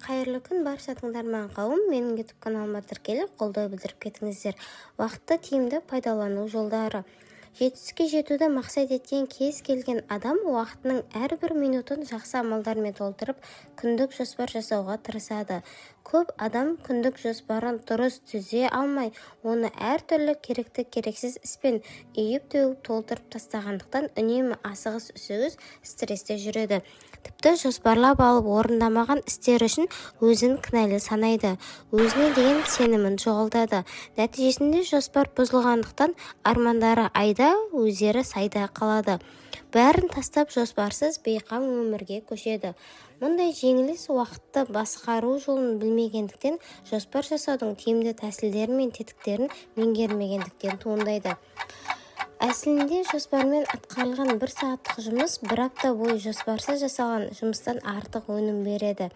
Қайырлы күн барша тыңдарман қауым. Менің YouTube каналыма тіркеліп, қолдау білдіріп кетіңіздер. Уақытты тиімді пайдалану жолдары. Жетістікке жетуді мақсат еткен кез келген адам уақытының әрбір минутын жақсы амалдармен толтырып, күндік жоспар жасауға тырысады. Көп адам күндік жоспарын дұрыс түзе алмай, оны әртүрлі керекті керексіз іспен үйіп-төгіп толтырып тастағандықтан үнемі асығыс-үсігіс стрессте жүреді. Тіпті жоспарлап алып орындамаған істер үшін өзін кінәлі санайды, өзіне деген сенімін жоғалтады. Нәтижесінде жоспар бұзылғандықтан армандары айда, өздері сайда қалады. Бәрін тастап жоспарсыз бейқам өмірге көшеді. Мұндай жеңіліс уақытты басқару жолын білмегендіктен, жоспар жасаудың тиімді тәсілдері мен тетіктерін меңгермегендіктен туындайды. Әсілінде жоспармен атқарылған 1 сағаттық жұмыс 1 апта бойы жоспарсыз жасалған жұмыстан артық өнім береді.